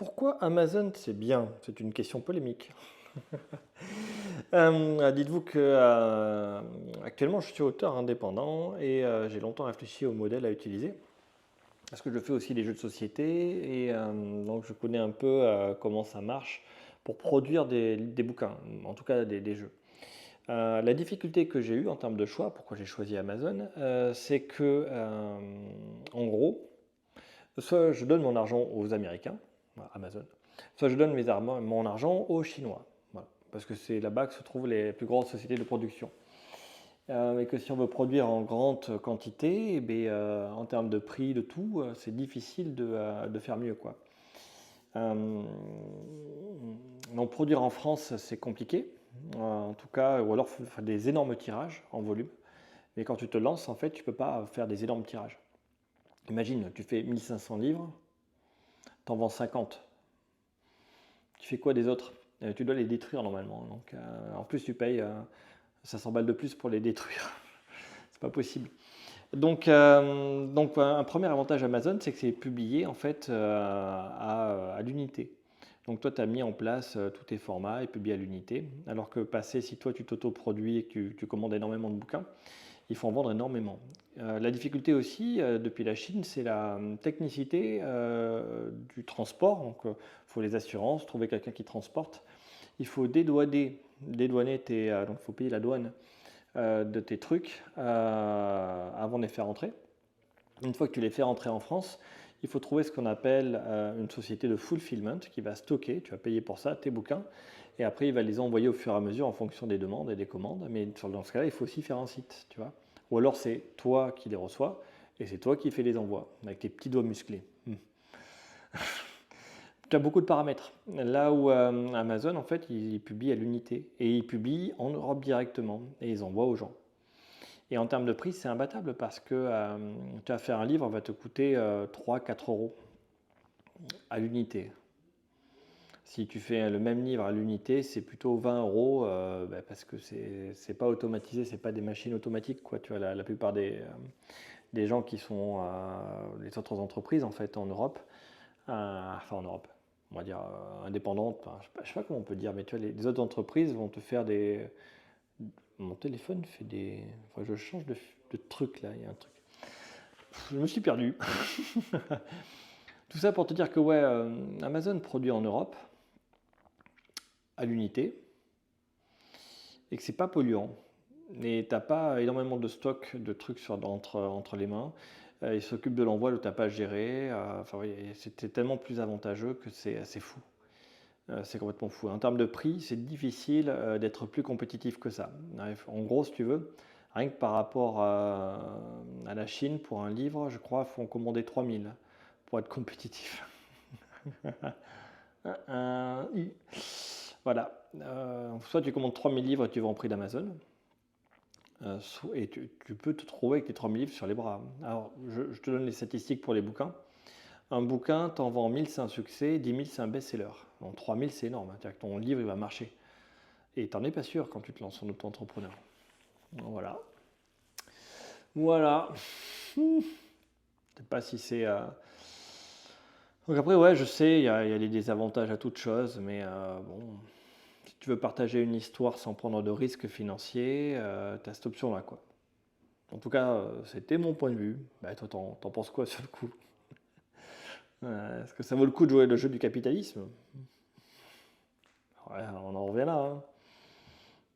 Pourquoi Amazon c'est bien? C'est une question polémique. Dites-vous que actuellement je suis auteur indépendant et j'ai longtemps réfléchi au modèle à utiliser. Parce que je fais aussi des jeux de société et donc je connais un peu comment ça marche pour produire des bouquins, en tout cas des jeux. La difficulté que j'ai eue en termes de choix, pourquoi j'ai choisi Amazon, c'est que en gros, soit je donne mon argent aux Américains, voilà, Amazon, soit je donne mon argent aux Chinois, voilà, parce que c'est là-bas que se trouvent les plus grosses sociétés de production. Et que si on veut produire en grande quantité, eh bien, en termes de prix, de tout, c'est difficile de faire mieux, quoi. Euh, donc produire en France, c'est compliqué, en tout cas, ou alors il faut faire des énormes tirages en volume. Mais quand tu te lances, en fait, tu ne peux pas faire des énormes tirages. Imagine, tu fais 1500 livres, t'en vends 50. Tu fais quoi des autres? Tu dois les détruire normalement. Donc, en plus, tu payes 500 balles de plus pour les détruire. C'est pas possible. Donc, un premier avantage Amazon, c'est que c'est publié en fait à l'unité. Donc toi, tu as mis en place tous tes formats et publié à l'unité. Alors que si toi tu t'autoproduis et que tu commandes énormément de bouquins, il faut en vendre énormément. La difficulté aussi, depuis la Chine, c'est la technicité du transport. Donc, il faut les assurances, trouver quelqu'un qui transporte. Il faut dédouaner donc il faut payer la douane de tes trucs avant de les faire entrer. Une fois que tu les fais rentrer en France, il faut trouver ce qu'on appelle une société de fulfillment qui va stocker, tu vas payer pour ça, tes bouquins, et après il va les envoyer au fur et à mesure en fonction des demandes et des commandes. Mais dans ce cas-là, il faut aussi faire un site, tu vois. Ou alors c'est toi qui les reçois et c'est toi qui fais les envois avec tes petits doigts musclés. Tu as beaucoup de paramètres. Là où Amazon, en fait, ils publient à l'unité et ils publient en Europe directement et ils envoient aux gens. Et en termes de prix, c'est imbattable parce que tu vas faire un livre, va te coûter 3-4 euros à l'unité. Si tu fais le même livre à l'unité, c'est plutôt 20 euros parce que c'est pas automatisé, c'est pas des machines automatiques, quoi. Tu vois, la plupart des gens qui sont les autres entreprises en fait en Europe, enfin en Europe, on va dire indépendantes, enfin, je sais pas comment on peut dire, mais tu vois, les autres entreprises vont te faire des. Mon téléphone fait des. Enfin, je change de truc là, il y a un truc. Je me suis perdu. Tout ça pour te dire que ouais, Amazon produit en Europe à l'unité et que c'est pas polluant. Et t'as pas énormément de stock de trucs entre les mains. Il s'occupe de l'envoi, le t'as pas à gérer. Enfin, oui, c'était tellement plus avantageux que c'est fou. C'est complètement fou. En termes de prix, c'est difficile d'être plus compétitif que ça. En gros, si tu veux, rien que par rapport à la Chine, pour un livre, je crois qu'il faut en commander 3000 pour être compétitif. Voilà. Soit tu commandes 3000 livres et tu vas en prix d'Amazon, et tu peux te trouver avec tes 3000 livres sur les bras. Alors, je te donne les statistiques pour les bouquins. Un bouquin, t'en vends 1000, c'est un succès, 10 000, c'est un best-seller. Donc 3000, c'est énorme. C'est-à-dire que ton livre, il va marcher. Et t'en es pas sûr quand tu te lances en auto-entrepreneur. Voilà. Voilà. Je sais pas si c'est. Donc après, ouais, je sais, il y a des désavantages à toute chose, mais bon, si tu veux partager une histoire sans prendre de risques financiers, tu as cette option-là, quoi. En tout cas, c'était mon point de vue. Bah, toi, t'en penses quoi sur le coup? Est-ce que ça vaut le coup de jouer le jeu du capitalisme? Ouais, on en revient là, hein.